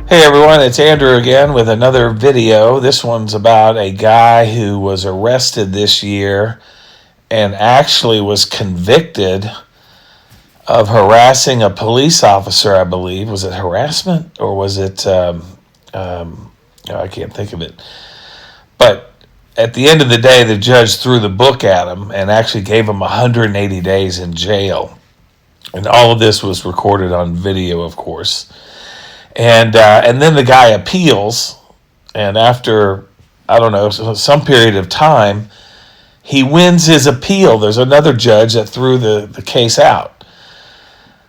Hey everyone, it's Andrew again with another video. This one's about a guy who was arrested this year and actually was convicted of harassing a police officer, I believe. Was it harassment or was it, I can't think of it. But at the end of the day, the judge threw the book at him and actually gave him 180 days in jail. And all of this was recorded on video, of course. And then the guy appeals, and after, I don't know, some period of time, he wins his appeal. There's another judge that threw the case out.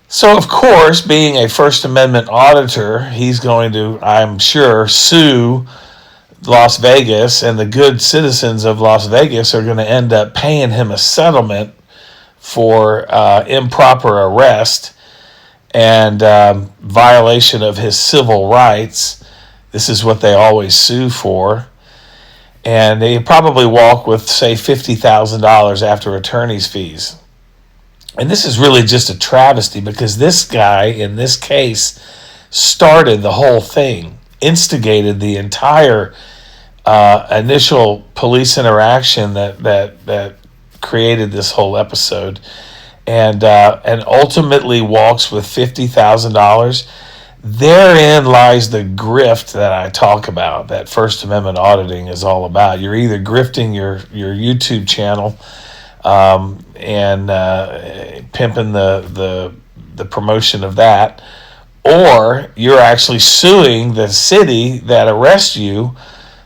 So, of course, being a First Amendment auditor, he's going to, I'm sure, sue Las Vegas, and the good citizens of Las Vegas are going to end up paying him a settlement for improper arrest and violation of his civil rights. This is what they always sue for. And they probably walk with, say, $50,000 after attorney's fees. And this is really just a travesty because this guy, in this case, started the whole thing, instigated the entire initial police interaction that created this whole episode. And ultimately walks with $50,000. Therein lies the grift that I talk about, that First Amendment auditing is all about. You're either grifting your YouTube channel and pimping the promotion of that, or you're actually suing the city that arrests you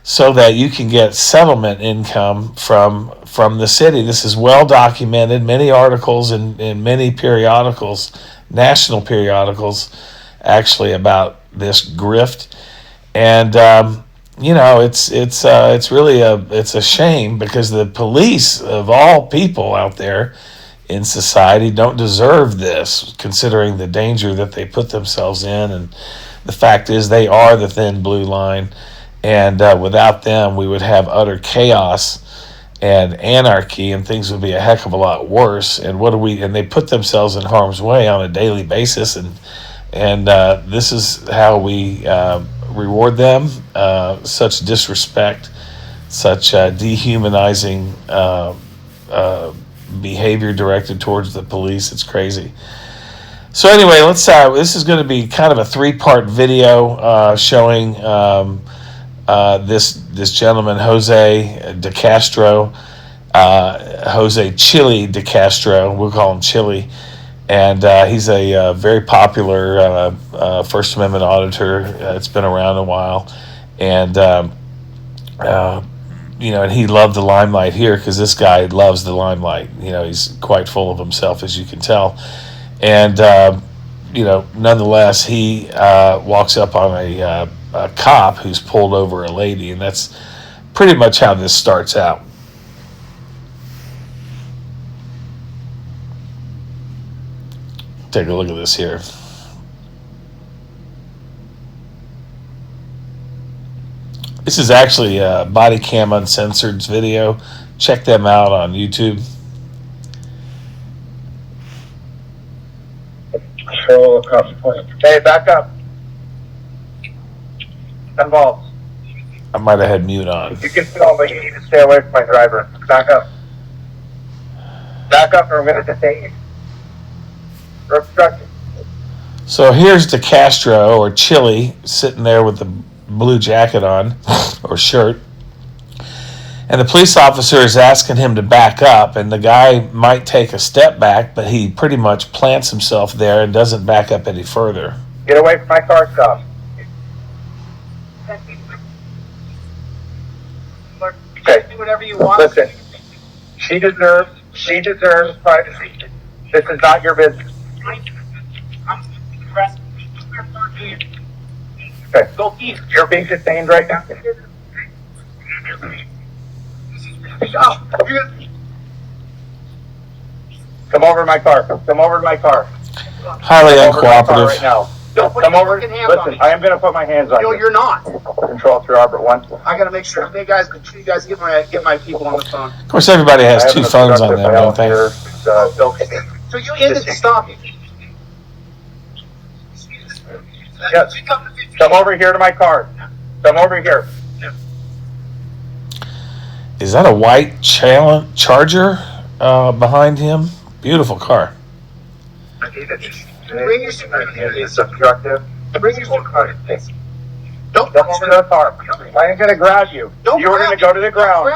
so that you can get settlement income from the city. This is well documented, many articles in many periodicals, national periodicals, actually, about this grift. And it's really a shame because the police of all people out there in society don't deserve this, considering the danger that they put themselves in. And the fact is, they are the thin blue line. And without them, we would have utter chaos and anarchy, and things would be a heck of a lot worse. And and they put themselves in harm's way on a daily basis, and this is how we reward them. Such disrespect, such dehumanizing behavior directed towards the police. It's crazy. So anyway, this is going to be kind of a 3-part video showing this gentleman, Jose deCastro, Jose Chille deCastro. We'll call him Chille. And he's a very popular First Amendment auditor. It's been around a while. And, and he loved the limelight here because this guy loves the limelight. He's quite full of himself, as you can tell. And, nonetheless, he walks up on a cop who's pulled over a lady, and that's pretty much how this starts out. Take a look at this here. This is actually a Body Cam Uncensored's video. Check them out on YouTube. Hey, back up. Involved. I might have had mute on. You can film, but you need to stay away from my driver. Back up. Back up, or I'm going to detain you. You're obstructing. So here's deCastro, or Chille, sitting there with the blue jacket on, or shirt. And the police officer is asking him to back up, and the guy might take a step back, but he pretty much plants himself there and doesn't back up any further. Get away from my car, stop. Okay. Do whatever you want. Listen, she deserves privacy. This is not your business. I'm arrested. Okay. Go east. You're being detained right now. Come over to my car. Come over to my car. Highly uncooperative. Right now. Don't put Come your over. fucking hands on Listen, me. I am going to put my hands on No, you. you're not. Control Officer Robert 1. I gotta make sure you guys get my people on the phone. Of course, everybody has 2 phones on them, don't they? So you ended the stop. Yes. Come over here to my car. Come over here. Is that a white Charger behind him? Beautiful car. Bring your It's obstructive. Bring your car. Don't come over to the car. I ain't gonna grab you. You're gonna go to the ground.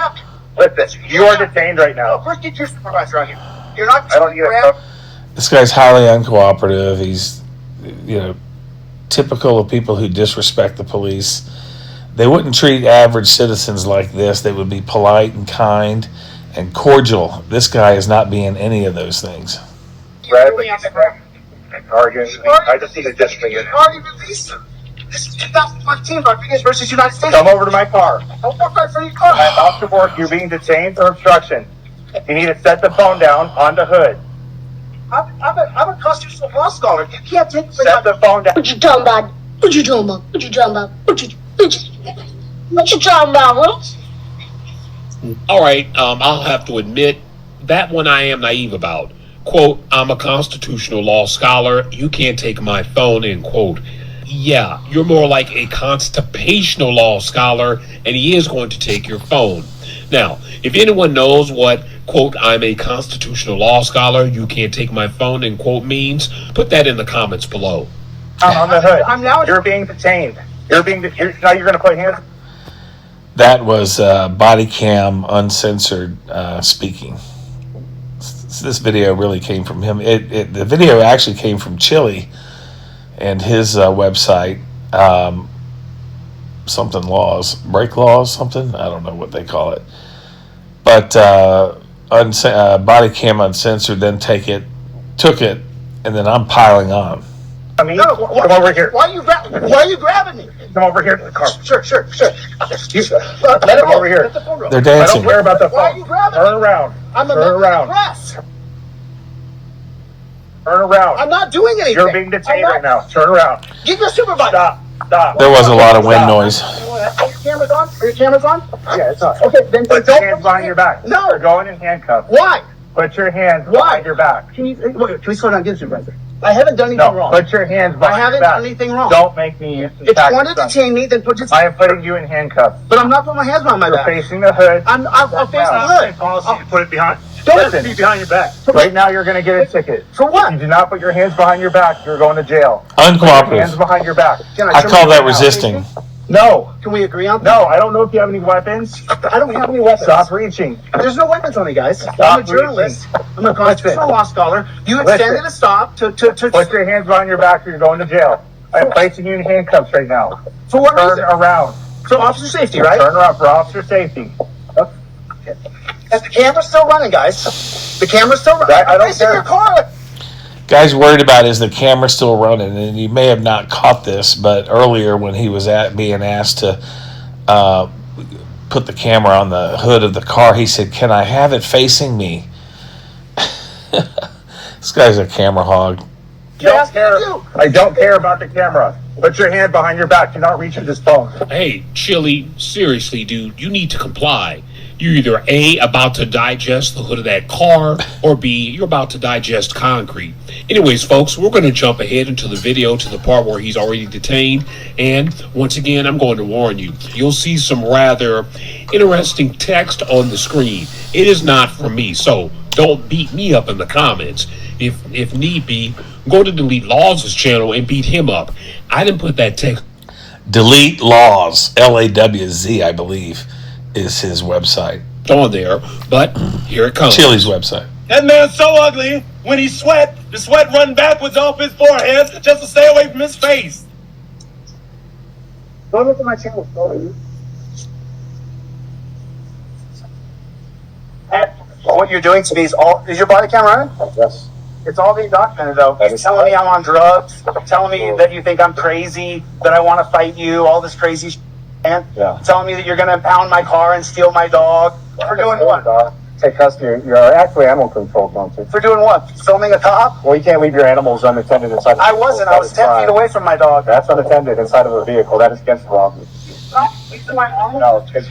Listen, you are detained right now. First, get your supervisor out here. You're not. I don't need a. This guy's highly uncooperative. He's, typical of people who disrespect the police. They wouldn't treat average citizens like this. They would be polite and kind and cordial. This guy is not being any of those things. Arguing. I just need to discipline you. Already released him. This is 2014 Rodriguez versus United States. Come over to my car. Don't walk right for your car. I'm off to work. You're being detained for obstruction. You need to set the phone down on the hood. I'm a constitutional law scholar. You can't take me. Set the phone down. What you talking about? What you talking about? What you talking about? What you talking about? What? All right, I'll have to admit, that one I am naive about. Quote, I'm a constitutional law scholar. You can't take my phone, end quote. Yeah, you're more like a constipational law scholar, and he is going to take your phone. Now, if anyone knows what, quote, I'm a constitutional law scholar, you can't take my phone, end quote, means, put that in the comments below. On the hood. I'm now. You're being detained. Now you're gonna put hands. That was body cam uncensored speaking. This video really came from him. The video actually came from Chille and his website, something laws, break laws, something. I don't know what they call it. But body cam uncensored, then took it, and then I'm piling on. I mean, come over here. Why are you grabbing me? Come over here to the car. Sure. Let him over here. They're I dancing. don't care about the phone. Why are you grabbing Turn me? around. I'm a Turn member of around. the press. Turn around. I'm not doing anything. You're being detained right now. Turn around. Get your supervisor. Stop. There was a lot of wind noise. Are your cameras on? Are your cameras on? Yeah, it's on. Okay, then Put your hands behind your back. No. You're going in handcuffs. Why? Put your hands Why? behind your back. Can we slow down? Get a supervisor. I haven't done anything No, wrong. put your hands I behind haven't your back. done anything wrong. Don't make me If you want to detain me, then put your. I am putting you in handcuffs. But I'm not putting my hands behind my You're back. facing the hood. I'm facing the hood. Policy to put it behind. Don't Listen, behind your back. Right now, you're going to get a ticket. For what? If you do not put your hands behind your back, you're going to jail. Put your hands Uncooperative. behind your back. I call that resisting. No. Can we agree on that? No, I don't know if you have any weapons. I don't have any weapons. Stop reaching. There's no weapons on me, guys. I'm a Stop journalist. I'm a constitutional law scholar. You Listen. extended a stop to Put your hands behind your back or you're going to jail. I'm placing you in handcuffs right now. for what Turn reason? around. For officer safety, right? Turn around for officer safety. Is the camera still running, guys? The camera's still running. I don't facing care. your car. Guy's worried about is the camera still running, and you may have not caught this, but earlier when he was being asked to put the camera on the hood of the car, he said, "Can I have it facing me?" This guy's a camera hog. Don't care. I don't care about the camera. Put your hand behind your back. Do not reach for this phone. Hey, Chille, seriously, dude, you need to comply. You're either A, about to digest the hood of that car, or B, you're about to digest concrete. Anyways, folks, we're going to jump ahead into the video to the part where he's already detained. And once again, I'm going to warn you, you'll see some rather interesting text on the screen. It is not from me, so don't beat me up in the comments. If need be, go to Delete Laws' channel and beat him up. I didn't put that text. Delete Laws, LAWZ, I believe, is his website. On there, but here it comes. Chille's website. That man's so ugly, when he sweat, the sweat run backwards off his forehead just to stay away from his face. Go look at my channel. What you're doing to me is your body camera on? Yes. It's all being documented, though. You're telling me I'm on drugs, telling me that you think I'm crazy, that I want to fight you, all this crazy shit. Yeah. Telling me that you're going to impound my car and steal my dog. For doing what? Take custody. You're actually animal control, don't you? For doing what? Filming a cop? Well, you can't leave your animals unattended inside. I wasn't. I was 10 feet away from my dog. That's unattended inside of a vehicle. That is against the law. No, it's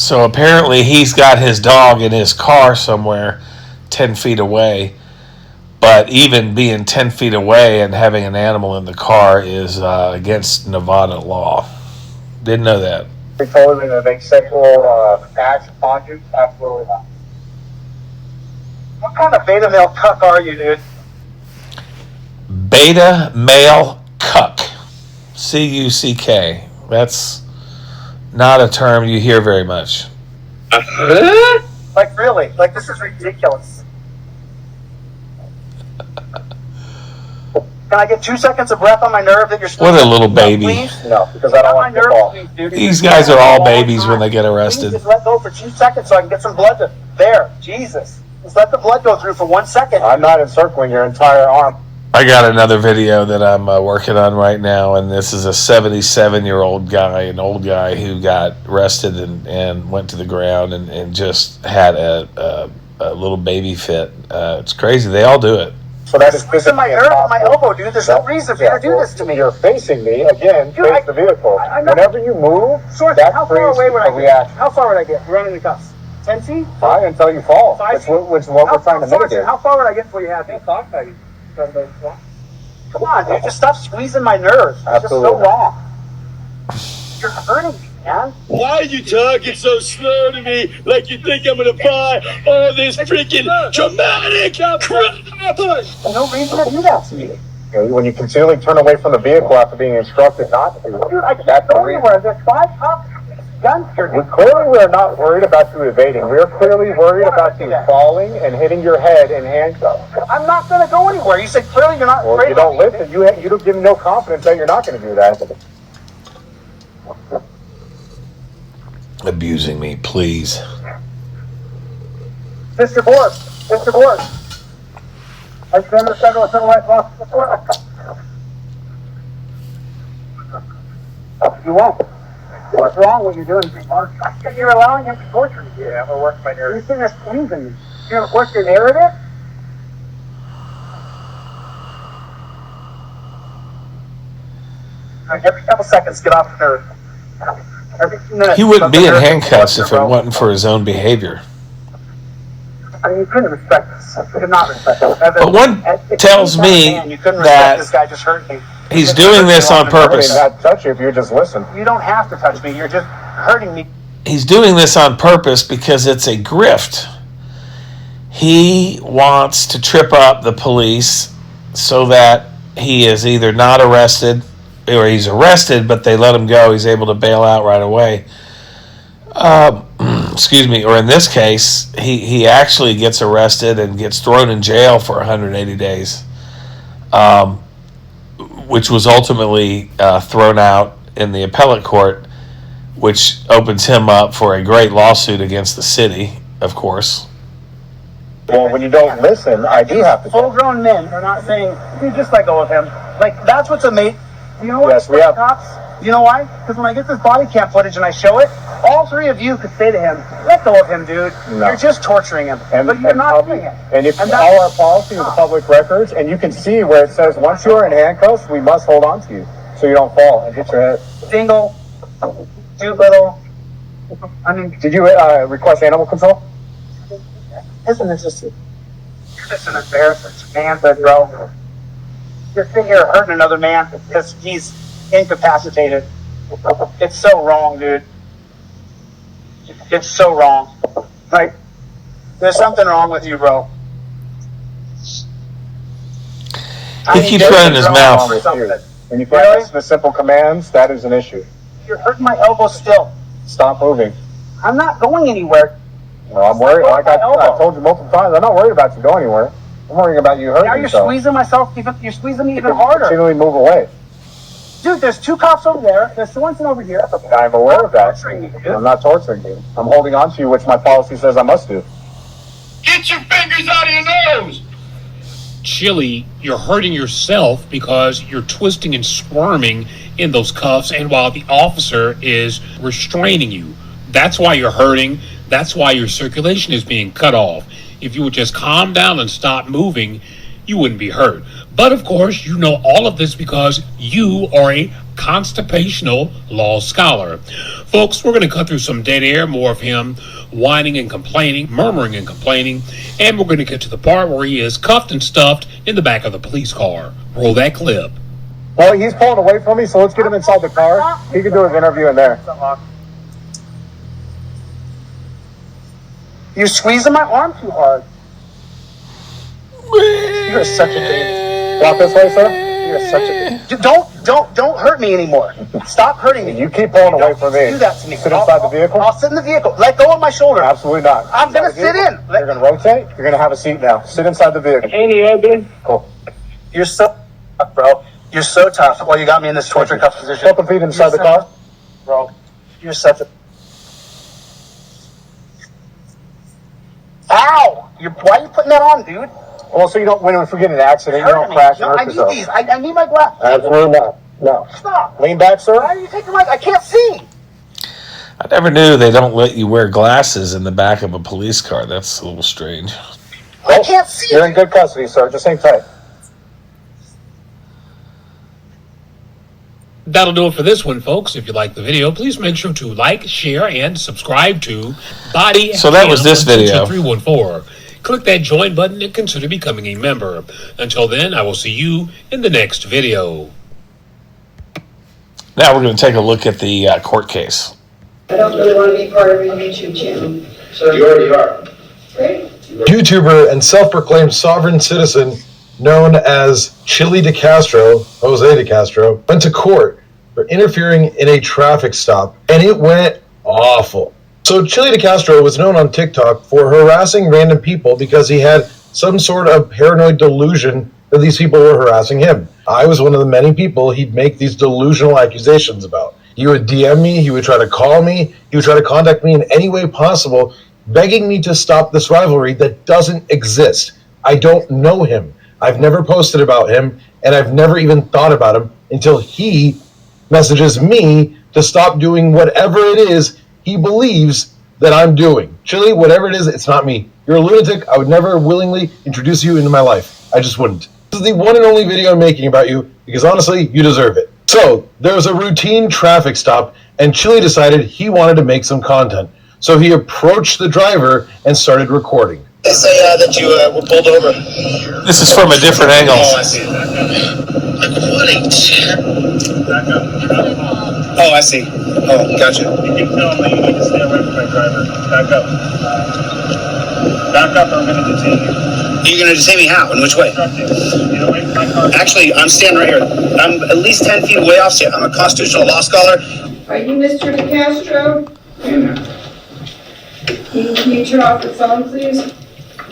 So apparently he's got his dog in his car somewhere 10 feet away. But even being 10 feet away and having an animal in the car is against Nevada law. Didn't know that. They told me to make sexual acts upon you? Absolutely not. What kind of beta male cuck are you, dude? Beta male cuck. C-U-C-K. That's not a term you hear very much. Like, really? Like, this is ridiculous. Can I get 2 seconds of breath on my nerve that you're What a little baby. Please? No, because I don't want to fall. These guys are all babies when they get arrested. Please just let go for 2 seconds so I can get some blood to there. Jesus. Just let the blood go through for 1 second. I'm not encircling your entire arm. I got another video that I'm working on right now, and this is a 77-year-old guy, an old guy who got arrested and went to the ground and just had a little baby fit. It's crazy. They all do it. So that is Listen, my nerve on my elbow, dude. There's no reason for you to do this to me. You're facing me again. Dude, face the vehicle. Whenever you move, Sorry, how far away would I get? reaction. How far would I get? Running the cuffs. 10 feet? Fine until you fall. 5 Which feet? is what we're trying to mitigate. How far would I get before you have me? Come on, dude. Just stop squeezing my nerves. It's just so Absolutely. wrong. You're hurting me, man. Why are you talking so slow to me like you think I'm gonna buy all this freaking dramatic crap? There's no reason to do that to me. When you continually turn away from the vehicle after being instructed not to, Dude, I that's can't the go reason. anywhere. There's 5 cops. Guns here. We are not worried about you evading. We are clearly worried about you falling and hitting your head in handcuffs. I'm not going to go anywhere. You said clearly you're not Well, afraid you don't of me. listen. You don't give me no confidence that you're not going to do that. Abusing me, please. Mr. Borg. Mr. Borg. I stand the federal civil rights law. You won't. What's wrong? What you're doing? You're allowing him to torture you. Yeah, I'm going to work my You're nerves. sitting there squeezing me. You're going to work your narrative? Every couple seconds, get off the nerve. Every few minutes, He wouldn't be in something handcuffs if it bro. wasn't for his own behavior. I mean, you couldn't respect this. You could not respect this. But one tells me you couldn't that respect this guy just hurt me. he's doing this on purpose. I mean, not touch you if you just listen. You don't have to touch me. You're just hurting me. He's doing this on purpose because it's a grift. He wants to trip up the police so that he is either not arrested or he's arrested, but they let him go. He's able to bail out right away. Excuse me. Or in this case, he actually gets arrested and gets thrown in jail for 180 days, which was ultimately thrown out in the appellate court, which opens him up for a great lawsuit against the city, of course. Well, when you don't listen, I do have to. Full-grown men are not saying, "Dude, just let go of him." Like, that's what's amazing. You know what? Yes, we have- Cops. You know why? Because when I get this body cam footage and I show it, all 3 of you could say to him, "Let go of him, dude. No. You're just torturing him." But you're not doing it. And if And all our that's- policy is public records, and you can see where it says once you are in handcuffs, we must hold on to you so you don't fall and hit your head. Single, too little. I mean, Did you request animal control? isn't this just an embarrassment, manhood, bro? You're sitting here hurting another man because he's incapacitated. It's so wrong, dude. It's so wrong. Like, there's something wrong with you, bro. He keeps running his mouth. When you can't listen to simple commands, that is an issue. You're hurting my elbow still. Stop moving. I'm not going anywhere. Well, I'm worried. Like I elbow. told you multiple times, I'm not worried about you going anywhere. I'm worrying about you hurting Now you're yourself. squeezing myself. You're squeezing me even You harder. continually move away. Dude, there's 2 cops over there. There's someone over here. I'm aware of that. Torturing me, dude. I'm not torturing you. I'm holding on to you, which my policy says I must do. Get your fingers out of your nose! Chille, you're hurting yourself because you're twisting and squirming in those cuffs, and while the officer is restraining you. That's why you're hurting. That's why your circulation is being cut off. If you would just calm down and stop moving, you wouldn't be hurt. But of course, you know all of this because you are a constitutional law scholar. Folks, we're going to cut through some dead air, more of him whining and complaining, murmuring and complaining, and we're going to get to the part where he is cuffed and stuffed in the back of the police car. Roll that clip. Well, he's pulling away from me, so let's get him inside the car. He can do his interview in there. You're squeezing my arm too hard. You're such a baby. Walk this way, sir. You're such a baby. Don't hurt me anymore. Stop hurting me. You keep pulling away from me. Do that to me. Sit inside the vehicle? I'll sit in the vehicle. Let go of my shoulder. Absolutely not. I'm going to sit in. You're going to rotate. You're going to have a seat now. Sit inside the vehicle. Cool. You're so tough, bro. You're so tough. Well, you got me in this torture cuff position. Put the feet inside the car. Bro, you're such a... Ow! Why are you putting that on, dude? Well, so you don't, when we get in an accident, you don't crash and hurt yourself. I need these. I need my glasses. Absolutely not. No. Stop. Lean back, sir. Why are you taking my... I can't see. I never knew they don't let you wear glasses in the back of a police car. That's a little strange. I can't see. You're in good custody, sir. Just hang tight. That'll do it for this one, folks. If you like the video, please make sure to like, share, and subscribe to Body. So that was this video. 314. Click that join button and consider becoming a member. Until then, I will see you in the next video. Now we're going to take a look at the court case. I don't really want to be part of your YouTube channel. So you already are. Great. YouTuber and self-proclaimed sovereign citizen known as Chille deCastro, Jose deCastro, went to court for interfering in a traffic stop, and it went awful. So Chille deCastro was known on TikTok for harassing random people because he had some sort of paranoid delusion that these people were harassing him. I was one of the many people he'd make these delusional accusations about. He would DM me, he would try to call me, he would try to contact me in any way possible, begging me to stop this rivalry that doesn't exist. I don't know him. I've never posted about him, and I've never even thought about him until he messages me to stop doing whatever it is he believes that I'm doing. Chille, whatever it is, it's not me. You're a lunatic. I would never willingly introduce you into my life. I just wouldn't. This is the one and only video I'm making about you because honestly, you deserve it. So, there was a routine traffic stop, and Chille decided he wanted to make some content. So he approached the driver and started recording. They say that you were pulled over. This is from a different angle. Oh, I see. Like, what a chair. Back up. Oh, I see. Oh, gotcha. You can tell me you need to stay away from my driver. Back up. Back up or I'm going to detain you. You're going to detain me how? In which way? Get away from my car. Actually, I'm standing right here. I'm at least 10 feet away off. I'm a constitutional law scholar. Are you Mr. deCastro? Can you turn off the phone, please?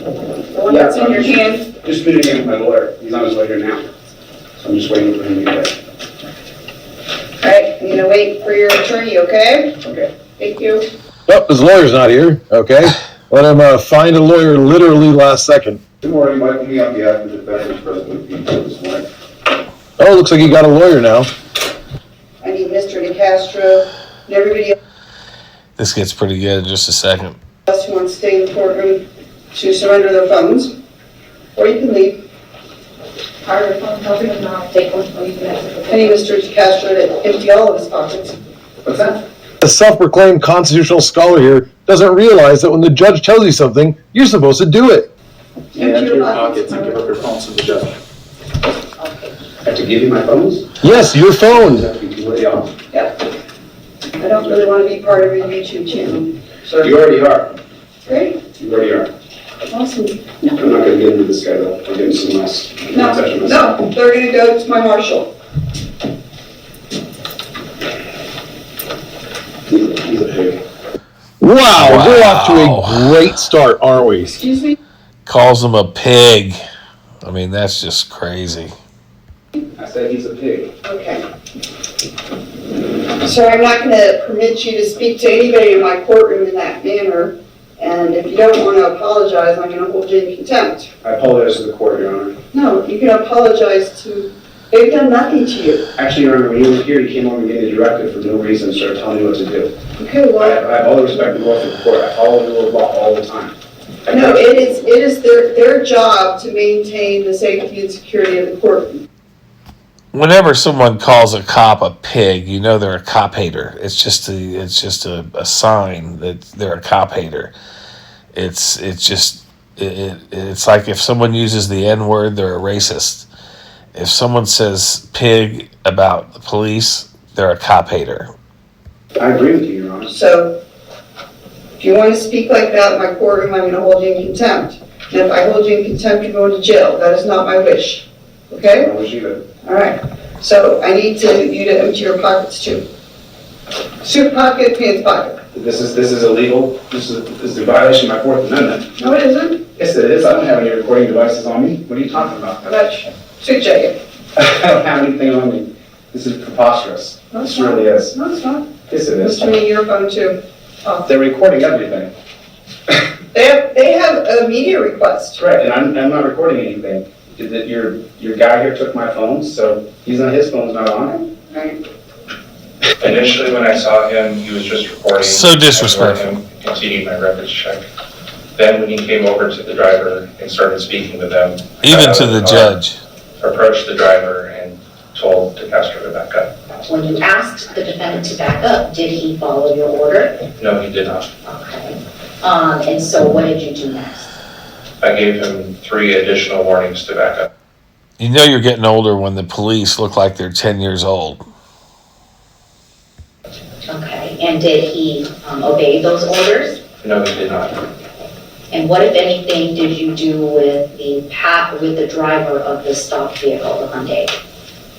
The one that's in your hand. Just meeting with my lawyer. He's on his way here now. So I'm just waiting for him to get there. Alright, I'm gonna wait for your attorney, okay? Okay. Thank you. Oh, his lawyer's not here. Okay. Let him find a lawyer literally last second. Good morning, Michael. Me on behalf of the defendant, President People this morning. Oh, looks like he got a lawyer now. I need Mr. deCastro and everybody This gets pretty good in just a second. else who wants to stay in the courtroom to surrender their phones. Or you can leave. Are your phones open and not take one or you can exit? I need Mr. deCastro to empty all of his pockets. What's that? The self-proclaimed constitutional scholar here doesn't realize that when the judge tells you something, you're supposed to do it. Enter your pockets and give up your phones to the judge. I have to give you my phones? Yes, your phone. You have to be completely off. Yep. I don't really want to be part of your YouTube channel. So you already are. Great. You already are. Awesome. I'm not going to get into this guy though. I'll get into some less. No, they're going to go to my marshal. He's a pig. Wow, we're off to a great start, aren't we? Excuse me? Calls him a pig. I mean, that's just crazy. I said he's a pig. Okay. So I'm not going to permit you to speak to anybody in my courtroom in that manner. And if you don't want to apologize, I'm going to hold you in contempt. I apologize to the court, Your Honor. No, you can apologize to... They've done nothing to you. Actually, Your Honor, when you were here, you came over and gave me a directive for no reason and started telling me what to do. Okay, well... I have all the respect in the world for the court. I follow the rule of law all the time. No, it is their job to maintain the safety and security of the courtroom. whenever someone calls a cop a pig, you know they're a cop hater. It's just a sign that they're a cop hater. It's like if someone uses the N word, they're a racist. If someone says pig about the police, they're a cop hater. I agree with you, Your Honor. So, if you want to speak like that in my courtroom, I'm going to hold you in contempt. And if I hold you in contempt, you're going to jail. That is not my wish. Okay? I wish you would. All right. So I need you to empty your pockets too. Suit pocket, pants pocket. This is illegal. This is a violation of my Fourth Amendment. No, it isn't. Yes, it is. I don't have any recording devices on me. What are you talking about? How about suit jacket? I don't have anything on me. This is preposterous. No, This really is. No, it's not. Yes, it is. Mr. Me, your phone too. Oh. They're recording everything. They have a media request. Right, and I'm not recording anything. Your guy here took my phone, so his phone's not on. Right. Initially, when I saw him, he was just recording. So disrespectful. Him, continuing my records check. Then when he came over to the driver and started speaking with them. Even to the judge. Approached the driver and told deCastro to back up. When you asked the defendant to back up, did he follow your order? No, he did not. Okay. And so what did you do next? I gave him 3 additional warnings to back up. You know you're getting older when the police look like they're 10 years old. Okay, and did he obey those orders? No, he did not. And what, if anything, did you do with the driver of the stopped vehicle, the Hyundai?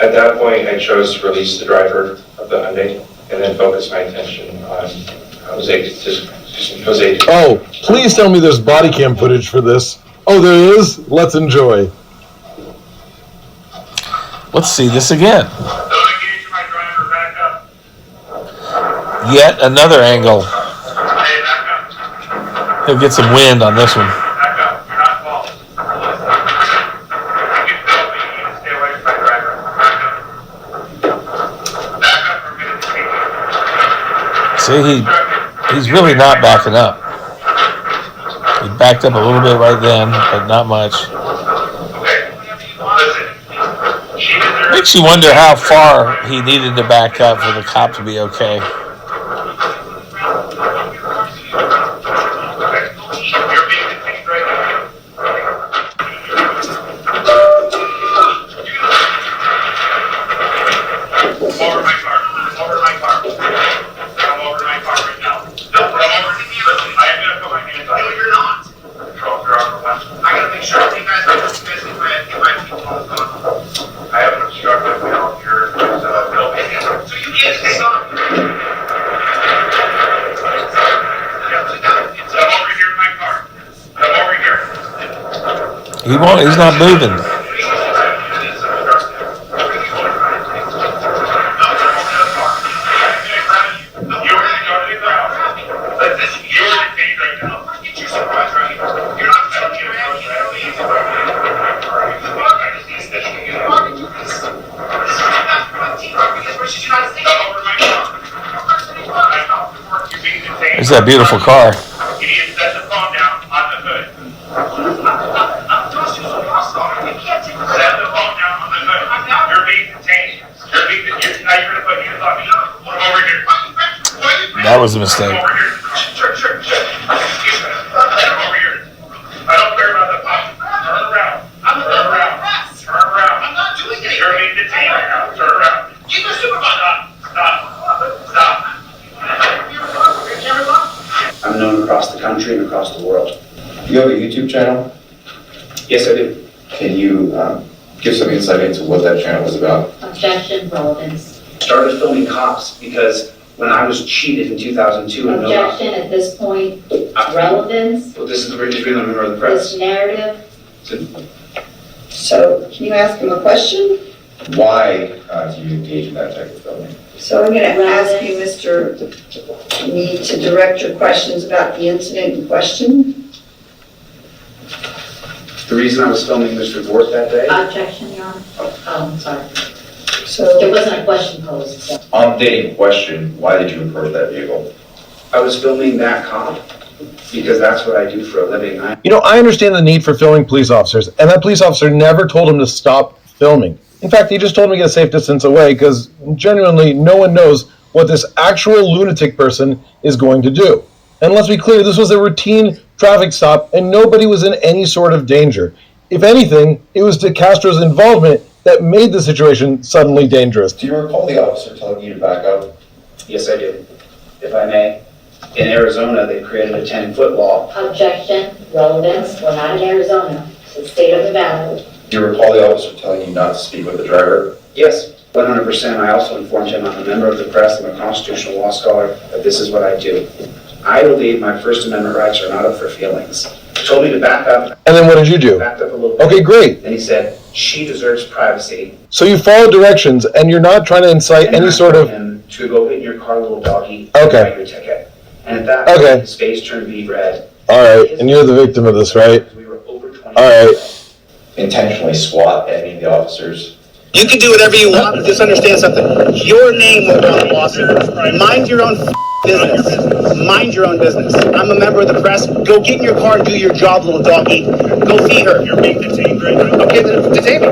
At that point, I chose to release the driver of the Hyundai and then focus my attention on Jose. Oh, please tell me there's body cam footage for this. Oh, there is? Let's enjoy. Let's see this again. Yet another angle. He'll get some wind on this one. See, he's really not backing up. He backed up a little bit right then, but not much. Makes you wonder how far he needed to back up for the cop to be okay. He's not moving. It's that beautiful car. That was a mistake. I'm known across the country and across the world. You have a YouTube channel? Yes, I do. Can you give some insight into what that channel was about? Objection, relevance. Started filming cops because when I was cheated in 2002 and Objection at this point, relevance. Well, this is the British being a member of the press. This narrative. So, can you ask him a question? Why do you engage in that type of filming? So I'm going to ask you, Mr. Mead, to direct your questions about the incident in question. The reason I was filming this report that day? Objection, Your Honor. Oh, I'm sorry. So there wasn't a question posed. So. On the day in question, why did you approach that vehicle? I was filming that cop because that's what I do for a living. I understand the need for filming police officers, and that police officer never told him to stop filming. In fact, he just told me to get a safe distance away because genuinely no one knows what this actual lunatic person is going to do. And let's be clear, this was a routine traffic stop and nobody was in any sort of danger. If anything, it was deCastro's involvement that made the situation suddenly dangerous. Do you recall the officer telling you to back up? Yes, I do. If I may, in Arizona, they created a 10-foot law. Objection, relevance, we're not in Arizona, it's the state of Nevada. Do you recall the officer telling you not to speak with the driver? Yes, 100%. I also informed him I'm a member of the press, I'm a constitutional law scholar, that this is what I do. I believe my First Amendment rights are not up for feelings. He told me to back up. And then what did you do? Backed up a little bit. Okay, great. Then he said, she deserves privacy. So you follow directions and you're not trying to incite any sort of... Him to go get in your car, little doggy, Okay. write your ticket. And at that point, his face turned beet red. All right, and you're the victim of this, right? We were over 20. All right. Intentionally swat at any of the officers? You can do whatever you want, but just understand something. Your name will be on the lawsuit. Mind your own business. Mind your own business. I'm a member of the press. Go get in your car and do your job, little doggy. Go feed her. You're being detained right now. Okay, then detain me.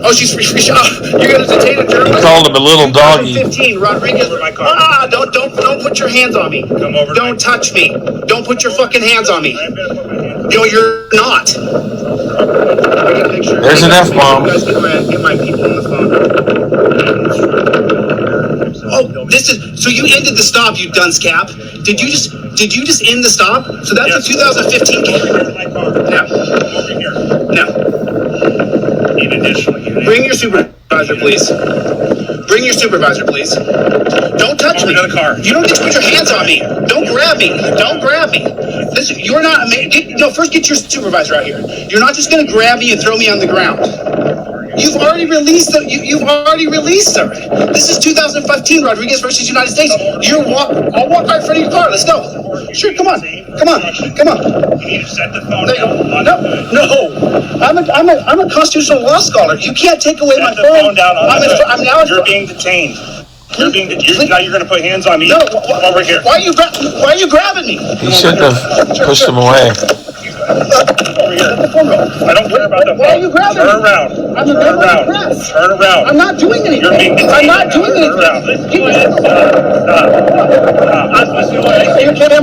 Oh, she's you're gonna detain a journalist? He called him a little doggy. 15, Rodriguez. Don't put your hands on me. Come over. Don't touch me. Don't put your fucking hands on me. No, you're not. There's an F-bomb. You guys get my people on the phone. Oh, this is so you ended the stop, you dunce cap. Did you just end the stop? So that's a 2015 case. No. Bring your supervisor, please. Bring your supervisor, please. Don't touch me. You don't get to put your hands on me. Don't grab me. Don't grab me. Listen, you're not. First get your supervisor out here. You're not just gonna grab me and throw me on the ground. You've already released them. You've already released her. This is 2015 Rodriguez versus United States. I'll walk right in front of your car. Let's go. Sure, come on. Come on. You need to set the phone down. No. I'm a constitutional law scholar. You can't take away my phone. You're being detained. Now you're going to put hands on me. No, over here. Why are you grabbing me? He shouldn't have pushed him away. Over here. I don't care about the phone. Why are you grabbing me? Turn around. I'm a member of the press. Turn around. I'm not doing anything. You're being detained. I'm not doing anything. Stop.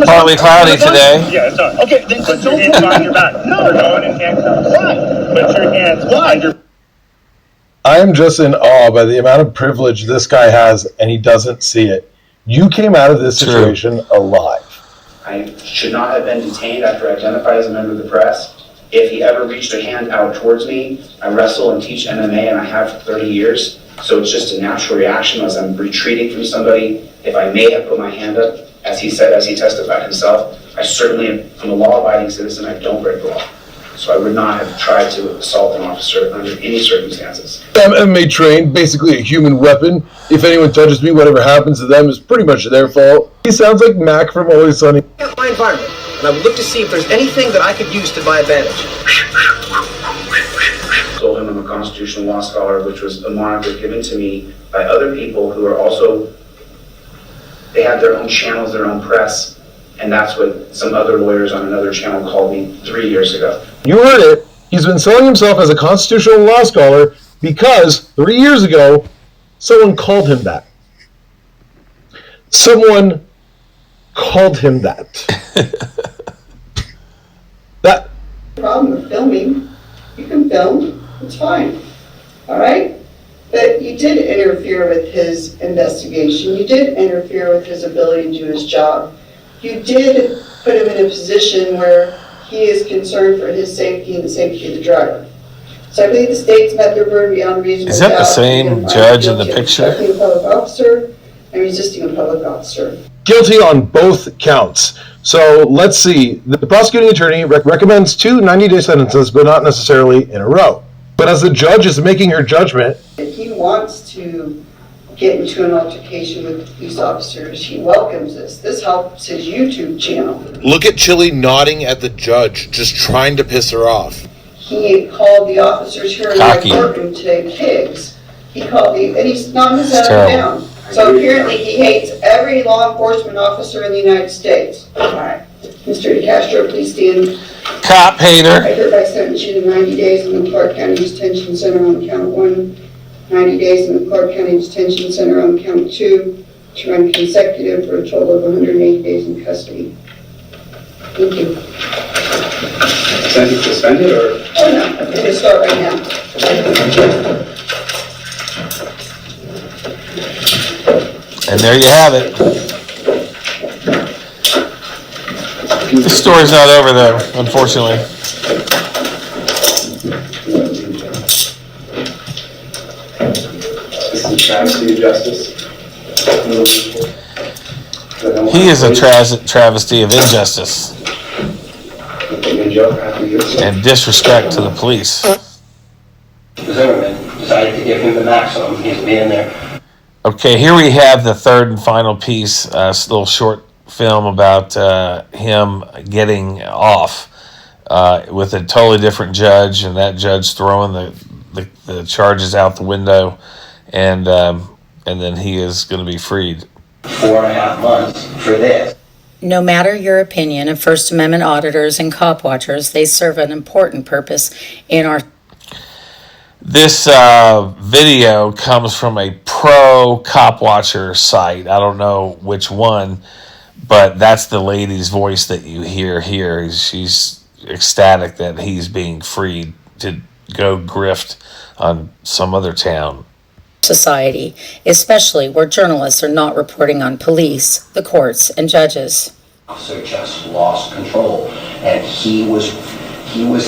Partly cloudy today. Yeah, it's on. Okay, then put your hands on your back. No. You're going in handcuffs. Why? Put your hands behind your... I am just in awe by the amount of privilege this guy has, and he doesn't see it. You came out of this situation alive. I should not have been detained after I identified as a member of the press. If he ever reached a hand out towards me, I wrestle and teach MMA, and I have for 30 years. So it's just a natural reaction as I'm retreating from somebody. If I may have put my hand up, as he said, as he testified himself, I certainly am, I'm a law-abiding citizen, I don't break the law. So I would not have tried to assault an officer under any circumstances. I'm MMA trained, basically a human weapon. If anyone touches me, whatever happens to them is pretty much their fault. He sounds like Mac from Always Sunny. My environment, and I would look to see if there's anything that I could use to my advantage. Told him I'm a constitutional law scholar, which was a moniker given to me by other people who are also, they have their own channels, their own press, and that's what some other lawyers on another channel called me 3 years ago. You heard it. He's been selling himself as a constitutional law scholar because 3 years ago, someone called him that. Someone called him that. That. Problem with filming, you can film, it's fine, all right? But you did interfere with his investigation. You did interfere with his ability to do his job. You did put him in a position where he is concerned for his safety and the safety of the driver. So I believe the state's met their burden beyond reasonable doubt. Is that the same judge in the picture? Obstructing a public officer and resisting a public officer. Guilty on both counts. So let's see. The prosecuting attorney recommends 2 90-day sentences, but not necessarily in a row. But as the judge is making her judgment, if he wants to get into an altercation with the police officers, he welcomes this. This helps his YouTube channel. Look at Chille nodding at the judge, just trying to piss her off. He called the officers here in my courtroom today pigs. He called the, and he's not his head down. So apparently he hates every law enforcement officer in the United States. All right. Mr. deCastro, please stand. Cop hater. I hereby sentence you to 90 days in the Clark County Detention Center on count 1, 90 days in the Clark County Detention Center on count 2, to run consecutive for a total of 180 days in custody. Thank you. Sentence suspended or? Oh no, I'm going to start right now. And there you have it. The story's not over though, unfortunately. This is travesty of justice. He is a travesty of injustice and disrespect to the police. Zimmerman decided to give him the maximum. He's being there. Okay, here we have the third and final piece, a little short film about him getting off with a totally different judge, and that judge throwing the charges out the window, and then he is going to be freed. 4.5 months for this. No matter your opinion of First Amendment auditors and cop watchers, they serve an important purpose in our... This video comes from a pro cop watcher site. I don't know which one, but that's the lady's voice that you hear here. She's ecstatic that he's being freed to go grift on some other town. Society, especially where journalists are not reporting on police, the courts, and judges. Officer just lost control, and he was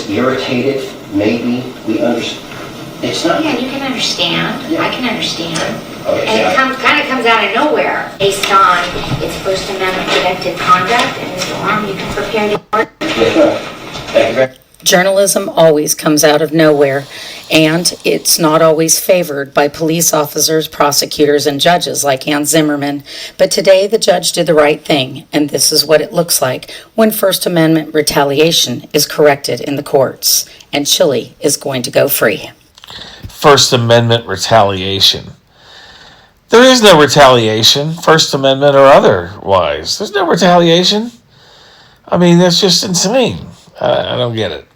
irritated. Maybe we understand. It's not. Yeah, you can understand. Yeah. I can understand. Okay, And it kind of comes out of nowhere based on its First Amendment protected conduct, and Mr. Orm, you can prepare your work. Thank you very much. Journalism always comes out of nowhere, and it's not always favored by police officers, prosecutors, and judges like Hans Zimmerman. But today, the judge did the right thing, and this is what it looks like when First Amendment retaliation is corrected in the courts, and Chille is going to go free. First Amendment retaliation. There is no retaliation, First Amendment or otherwise. There's no retaliation. I mean, that's just insane. I don't get it.